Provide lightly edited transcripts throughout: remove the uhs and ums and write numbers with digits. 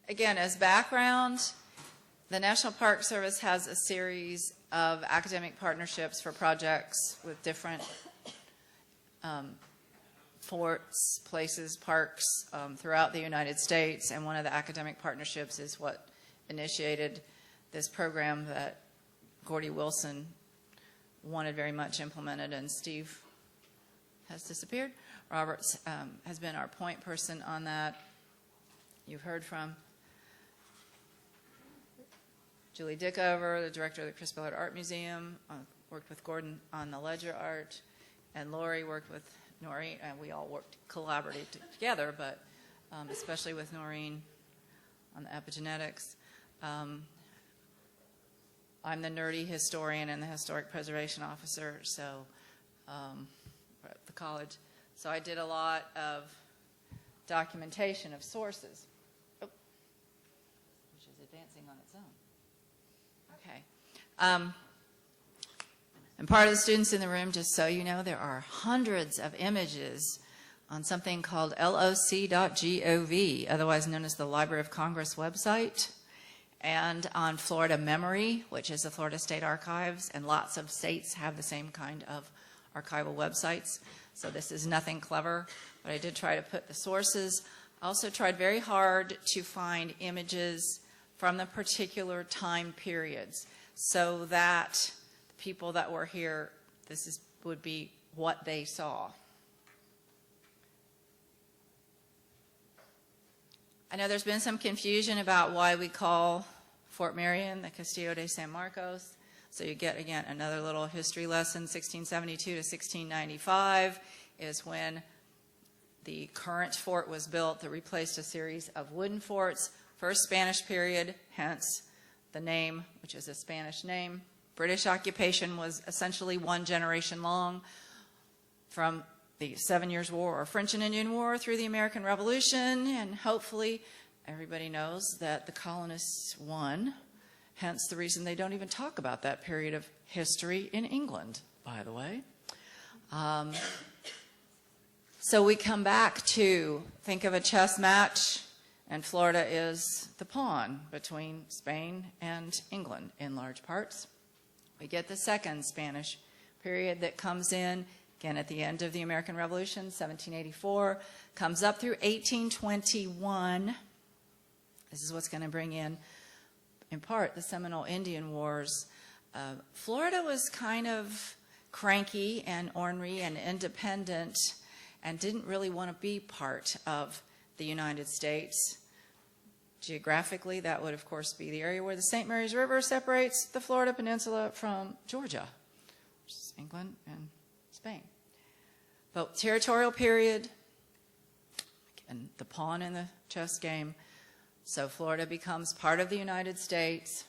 again, as background, the National Park Service has a series of academic partnerships for projects with different forts, places, parks throughout the United States, and one of the academic partnerships is what initiated this program that Gordy Wilson wanted very much implemented, and Steve has disappeared. Roberts has been our point person on that. You've heard from Julie Dickover, the director of the Chris Ballard Art Museum, worked with Gordon on the ledger art, and Lori worked with Noreen, and we all worked collaboratively together, but especially with Noreen on the epigenetics. I'm the nerdy historian and the historic preservation officer, so at the college. So I did a lot of documentation of sources, which is advancing on its own. Okay. And part of the students in the room, just so you know, there are hundreds of images on something called loc.gov, otherwise known as the Library of Congress website, and on Florida Memory, which is the Florida State Archives, and lots of states have the same kind of archival websites. So this is nothing clever, but I did try to put the sources. I also tried very hard to find images from the particular time periods so that the people that were here, would be what they saw. I know there's been some confusion about why we call Fort Marion the Castillo de San Marcos. So you get, again, another little history lesson. 1672 to 1695 is when the current fort was built that replaced a series of wooden forts. First Spanish period, hence the name, which is a Spanish name. British occupation was essentially one generation long, from the 7 Years' War or French and Indian War through the American Revolution, and hopefully everybody knows that the colonists won, hence the reason they don't even talk about that period of history in England, by the way. So we come back to think of a chess match, and Florida is the pawn between Spain and England in large parts. We get the second Spanish period that comes in, again, at the end of the American Revolution, 1784, comes up through 1821. This is what's going to bring in part, the Seminole Indian Wars. Florida was kind of cranky and ornery and independent and didn't really want to be part of the United States. Geographically, that would, of course, be the area where the St. Mary's River separates the Florida Peninsula from Georgia, which is England and Spain. But territorial period, and the pawn in the chess game, so Florida becomes part of the United States.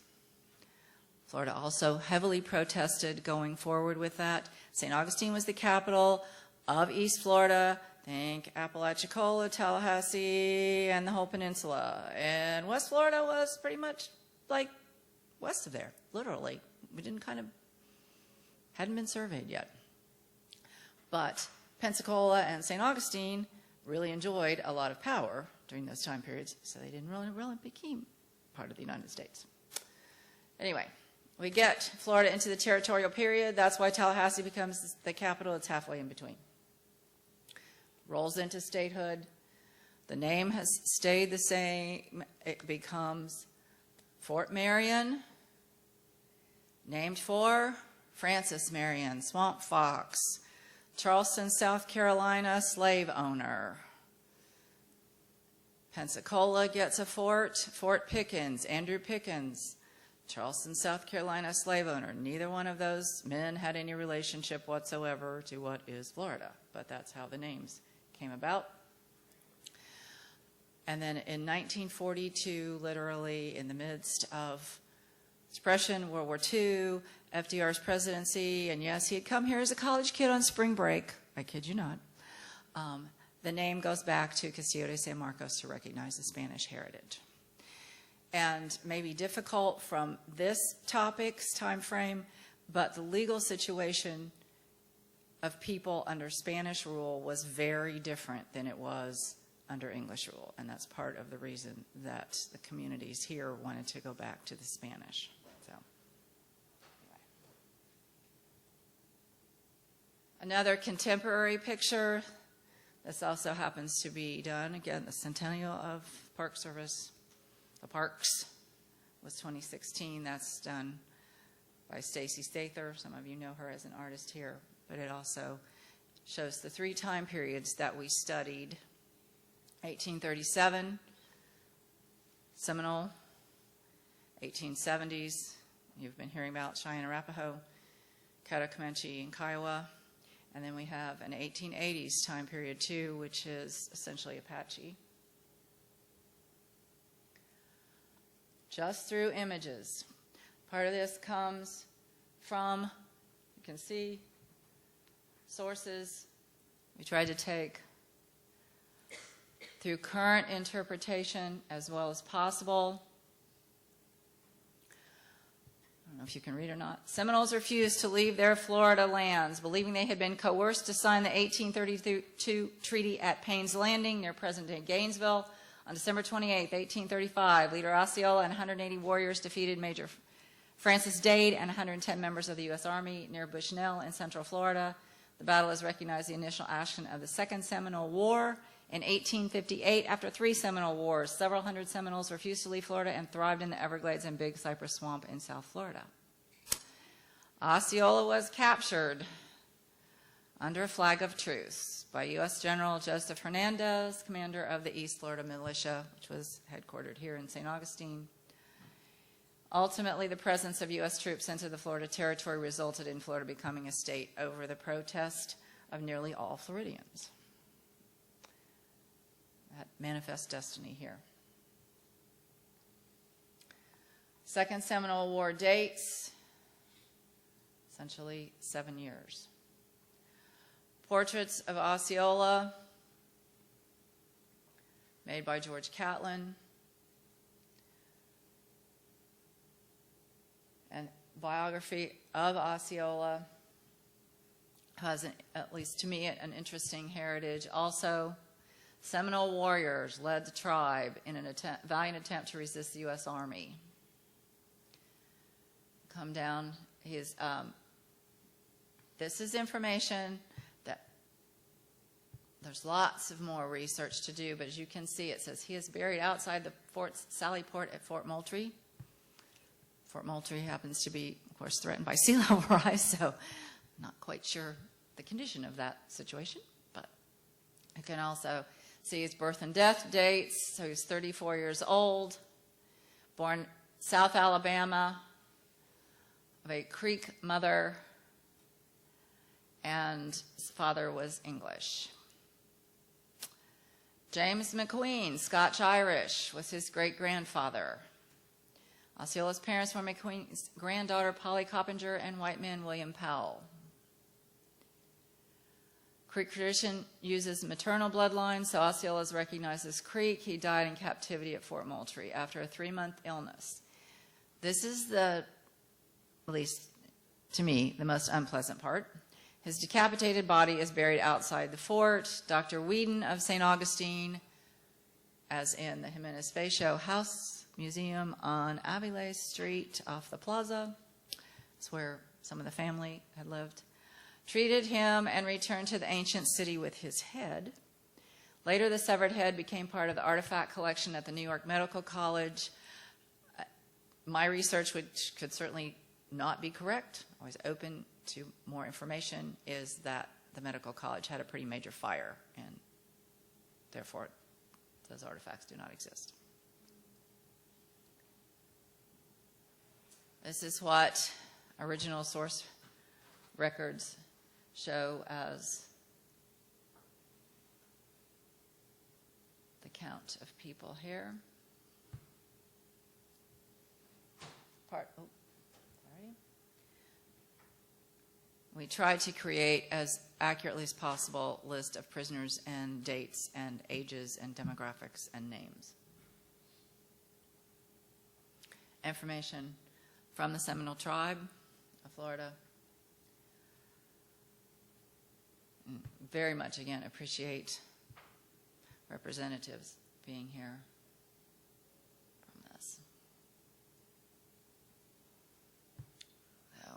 Florida also heavily protested going forward with that. St. Augustine was the capital of East Florida. Think Apalachicola, Tallahassee, and the whole peninsula. And West Florida was pretty much like west of there, literally. We hadn't been surveyed yet. But Pensacola and St. Augustine really enjoyed a lot of power during those time periods, so they didn't really become part of the United States. Anyway, we get Florida into the territorial period. That's why Tallahassee becomes the capital. It's halfway in between. Rolls into statehood. The name has stayed the same. It becomes Fort Marion, named for Francis Marion, Swamp Fox, Charleston, South Carolina, slave owner. Pensacola gets a fort, Fort Pickens, Andrew Pickens, Charleston, South Carolina, slave owner. Neither one of those men had any relationship whatsoever to what is Florida, but that's how the names came about. And then in 1942, literally in the midst of Depression, World War II, FDR's presidency, and yes, he had come here as a college kid on spring break. I kid you not. The name goes back to Castillo de San Marcos to recognize the Spanish heritage. And maybe difficult from this topic's time frame, but the legal situation of people under Spanish rule was very different than it was under English rule, and that's part of the reason that the communities here wanted to go back to the Spanish. So, another contemporary picture. This also happens to be done, again, the centennial of Park Service. The Parks was 2016. That's done by Stacy Stather. Some of you know her as an artist here, but it also shows the three time periods that we studied. 1837, Seminole. 1870s, you've been hearing about Cheyenne, Arapaho, Caddo, Comanche, and Kiowa. And then we have an 1880s time period too, which is essentially Apache. Just through images. Part of this comes from, you can see, sources we tried to take through current interpretation as well as possible. I don't know if you can read or not. Seminoles refused to leave their Florida lands, believing they had been coerced to sign the 1832 treaty at Payne's Landing near present-day Gainesville. On December 28, 1835, leader Osceola and 180 warriors defeated Major Francis Dade and 110 members of the U.S. Army near Bushnell in central Florida. The battle is recognized the initial action of the Second Seminole War. In 1858, after 3 Seminole Wars, several hundred Seminoles refused to leave Florida and thrived in the Everglades and Big Cypress Swamp in South Florida. Osceola was captured under a flag of truce by U.S. General Joseph Hernandez, commander of the East Florida Militia, which was headquartered here in St. Augustine. Ultimately, the presence of U.S. troops into the Florida Territory resulted in Florida becoming a state over the protest of nearly all Floridians. That manifest destiny here. Second Seminole War dates, essentially 7 years. Portraits of Osceola, made by George Catlin. And biography of Osceola has, at least to me, an interesting heritage. Also, Seminole Warriors led the tribe in a valiant attempt to resist the U.S. Army. Come down. This is information that there's lots of more research to do, but as you can see, it says he is buried outside the Fort's Sally Port at Fort Moultrie. Fort Moultrie happens to be, of course, threatened by sea level rise, so I'm not quite sure the condition of that situation, but you can also see his birth and death dates. So he's 34 years old, born South Alabama, of a Creek mother, and his father was English. James McQueen, Scotch-Irish, was his great-grandfather. Osceola's parents were McQueen's granddaughter, Polly Coppinger, and white man William Powell. Creek tradition uses maternal bloodline, so Osceola is recognized as Creek. He died in captivity at Fort Moultrie after a 3-month illness. This is at least to me, the most unpleasant part. His decapitated body is buried outside the fort. Dr. Whedon of St. Augustine, as in the Jimenez Facio House Museum on Avilés Street off the plaza. It's where some of the family had lived. Treated him and returned to the ancient city with his head. Later, the severed head became part of the artifact collection at the New York Medical College. My research, which could certainly not be correct, always open to more information, is that the medical college had a pretty major fire, and therefore those artifacts do not exist. This is what original source records show as the count of people here. We tried to create as accurately as possible list of prisoners and dates and ages and demographics and names. Information from the Seminole tribe of Florida. Very much, again, appreciate representatives being here from this. So,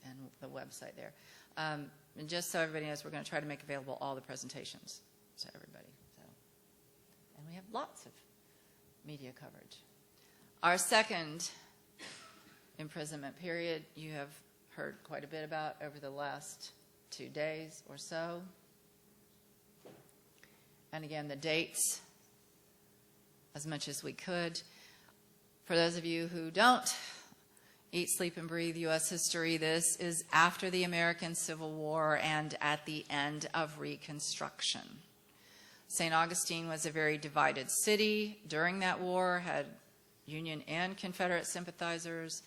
and the website there. And just so everybody knows, we're going to try to make available all the presentations to everybody. So, and we have lots of media coverage. Our second imprisonment period, you have heard quite a bit about over the last 2 days or so. And again, the dates, as much as we could. For those of you who don't eat, sleep, and breathe U.S. history, this is after the American Civil War and at the end of Reconstruction. St. Augustine was a very divided city during that war, had Union and Confederate sympathizers,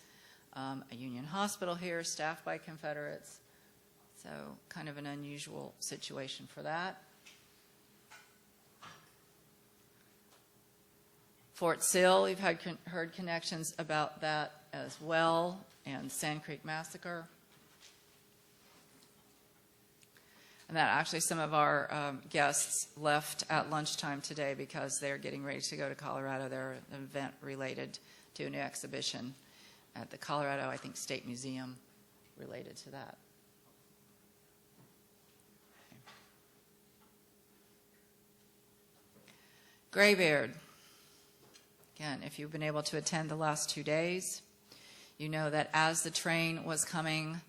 a Union hospital here staffed by Confederates. So kind of an unusual situation for that. Fort Sill, we've heard connections about that as well, and Sand Creek Massacre. And that actually some of our guests left at lunchtime today because they're getting ready to go to Colorado. They're an event related to a new exhibition at the Colorado, I think, State Museum related to that. Okay. Graybeard. Again, if you've been able to attend the last 2 days, you know that as the train was coming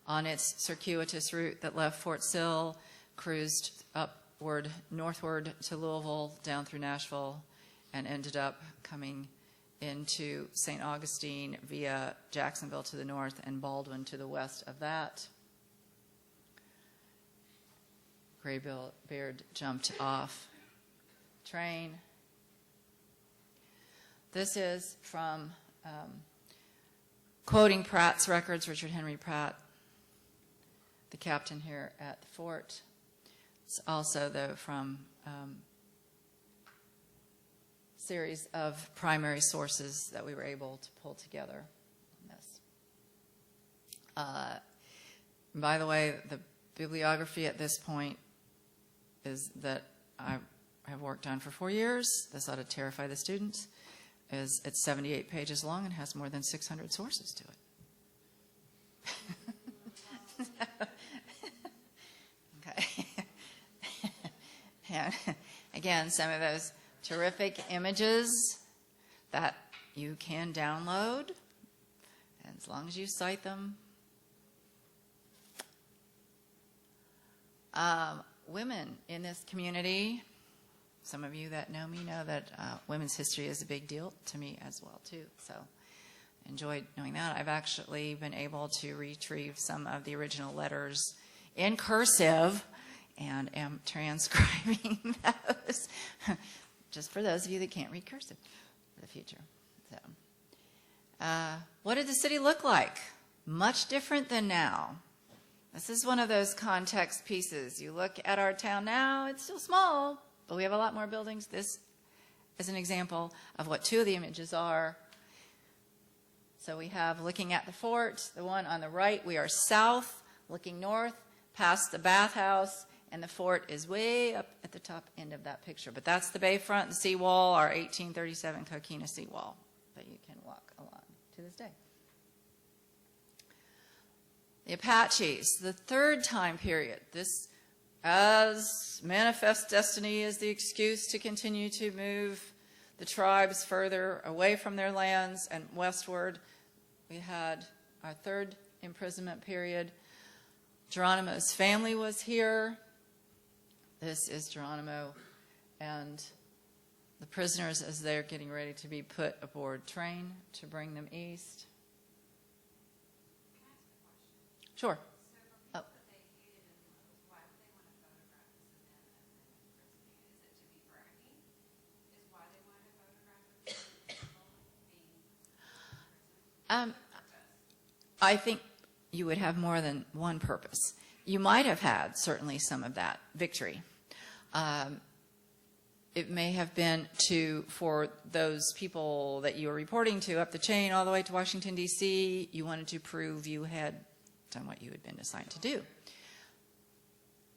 on its circuitous route that left Fort Sill, cruised upward, northward to Louisville, down through Nashville, and ended up coming into St. Augustine via Jacksonville to the north and Baldwin to the west of that. Graybeard jumped off train. This is from quoting Pratt's records, Richard Henry Pratt, the captain here at the fort. It's also, though, from series of primary sources that we were able to pull together on this. By the way, the bibliography at this point is that I have worked on for 4 years. This ought to terrify the students. It's 78 pages long and has more than 600 sources to it. Okay. And again, some of those terrific images that you can download, and as long as you cite them. Women in this community, some of you that know me know that women's history is a big deal to me as well, too. So enjoyed knowing that. I've actually been able to retrieve some of the original letters in cursive and am transcribing those, just for those of you that can't read cursive for the future. So, what did the city look like? Much different than now. This is one of those context pieces. You look at our town now, it's still small, but we have a lot more buildings. This is an example of what two of the images are. So we have looking at the fort, the one on the right, we are south, looking north, past the bathhouse, and the fort is way up at the top end of that picture. But that's the bayfront, the seawall, our 1837 Coquina seawall that you can walk along to this day. The Apaches, the third time period. This, as manifest destiny, is the excuse to continue to move the tribes further away from their lands and westward. We had our third imprisonment period. Geronimo's family was here. This is Geronimo and the prisoners as they're getting ready to be put aboard train to bring them east. Sure. Oh. I think you would have more than one purpose. You might have had certainly some of that victory. It may have been for those people that you were reporting to up the chain all the way to Washington, D.C., you wanted to prove you had done what you had been assigned to do.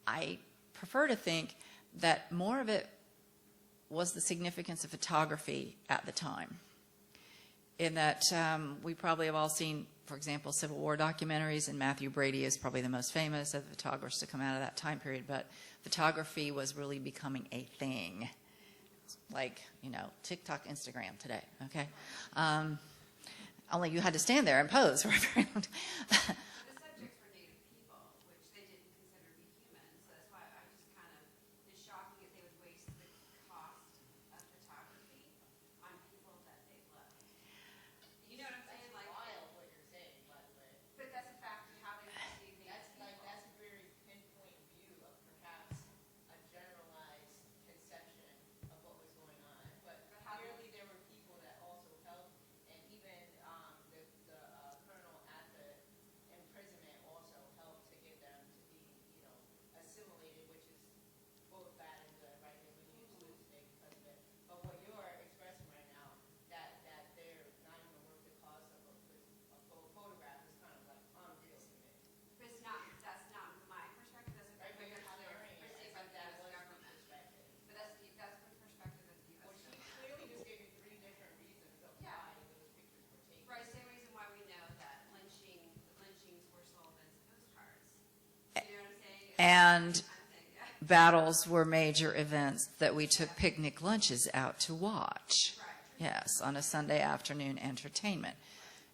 I prefer to think that more of it was the significance of photography at the time. In that we probably have all seen, for example, Civil War documentaries, and Matthew Brady is probably the most famous of the photographers to come out of that time period, but photography was really becoming a thing. Like, you know, TikTok, Instagram today, okay? Only you had to stand there and pose for a very long time. The subjects were native people, which they didn't consider to be human, so that's why I just kind of, it's shocking that they would waste the cost of photography on people that they loved. You know what I'm saying? Like, wild what you're saying, by the way. but that's a fact of how they perceive these That's people. like, that's a very pinpoint view of perhaps a generalized conception of what was going on. But how do clearly there were people that also helped, and even the colonel at the imprisonment also helped to get them to be, you know, assimilated, which is both bad and good, right? They wouldn't use to this day because of it. But what you're expressing right now, that they're not even worth the cost of a photograph is kind of like unreal to me. But it's not, that's not my perspective, that's Right, but you're how they're sharing it perceived as by if the that US was the government. perspective. But that's the perspective of the Well, US she government. clearly just gave you 3 different reasons of Yeah. why those pictures were taken. Right, same reason why we know that lynchings were sold as postcards. You know what I'm saying? And Kind of thing, yeah. battles were major events that we took picnic lunches out to watch. Right. Yes, on a Sunday afternoon entertainment.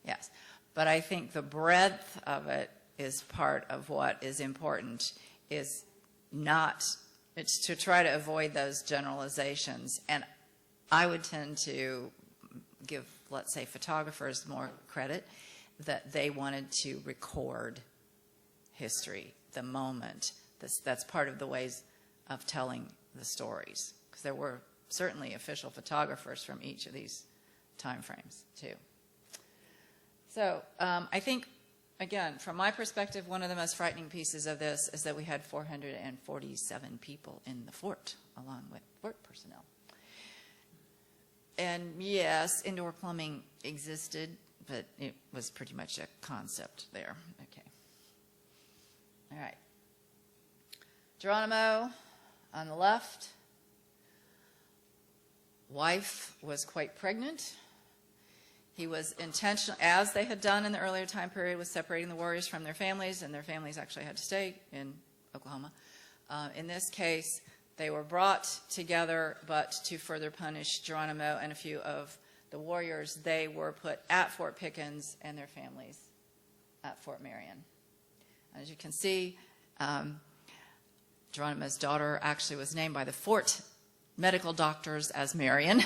Yes. But I think the breadth of it is part of what is important, is not, it's to try to avoid those generalizations. And I would tend to give, let's say, photographers more credit, that they wanted to record history, the moment. That's part of the ways of telling the stories, because there were certainly official photographers from each of these time frames too. So I think, again, from my perspective, one of the most frightening pieces of this is that we had 447 people in the fort, along with fort personnel. And yes, indoor plumbing existed, but it was pretty much a concept there. Okay. All right. Geronimo on the left. Wife was quite pregnant. He was intentional, as they had done in the earlier time period, with separating the warriors from their families, and their families actually had to stay in Oklahoma. In this case, they were brought together, but to further punish Geronimo and a few of the warriors, they were put at Fort Pickens and their families at Fort Marion. As you can see, Geronimo's daughter actually was named by the fort medical doctors as Marion,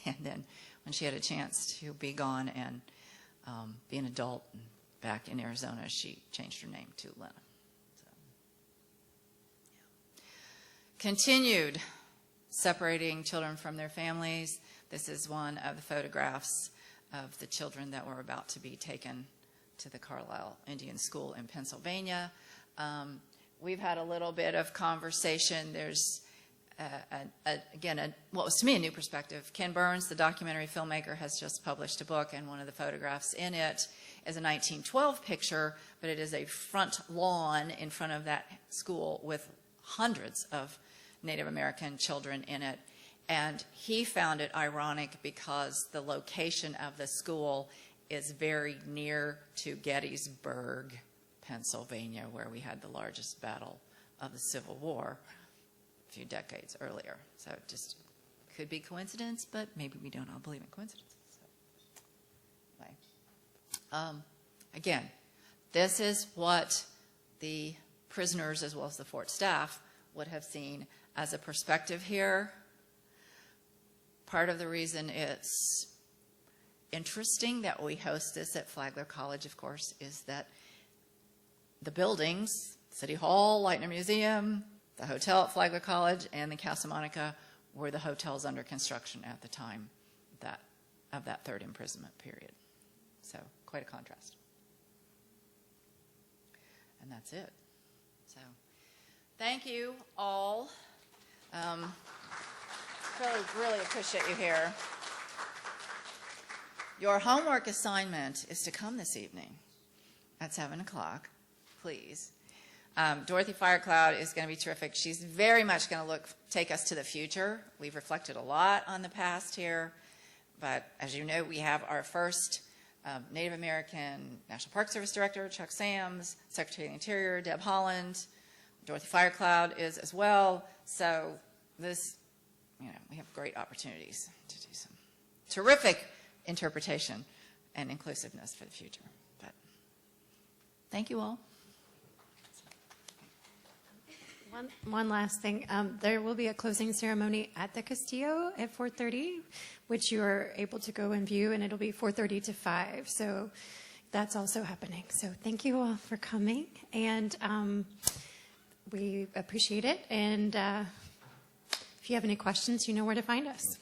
and then when she had a chance to be gone and be an adult and back in Arizona, she changed her name to Lena. So, yeah. Continued separating children from their families. This is one of the photographs of the children that were about to be taken to the Carlisle Indian School in Pennsylvania. We've had a little bit of conversation. There's, what was to me a new perspective. Ken Burns, the documentary filmmaker, has just published a book, and one of the photographs in it is a 1912 picture, but it is a front lawn in front of that school with hundreds of Native American children in it. And he found it ironic because the location of the school is very near to Gettysburg, Pennsylvania, where we had the largest battle of the Civil War a few decades earlier. So it just could be coincidence, but maybe we don't all believe in coincidences. So, anyway. Again, this is what the prisoners as well as the fort staff would have seen as a perspective here. Part of the reason it's interesting that we host this at Flagler College, of course, is that the buildings, City Hall, Leitner Museum, the hotel at Flagler College, and the Casa Monica were the hotels under construction at the time of that third imprisonment period. So quite a contrast. And that's it. So thank you all. Really appreciate you here. Your homework assignment is to come this evening at 7 o'clock, please. Dorothy Firecloud is going to be terrific. She's very much going to take us to the future. We've reflected a lot on the past here, but as you know, we have our first Native American National Park Service Director, Chuck Sams, Secretary of the Interior, Deb Holland. Dorothy Firecloud is as well. So this, we have great opportunities to do some terrific interpretation and inclusiveness for the future. But thank you all. One last thing. There will be a closing ceremony at the Castillo at 4:30, which you are able to go and view, and it'll be 4:30 to 5. So that's also happening. So thank you all for coming, and we appreciate it. And if you have any questions, you know where to find us.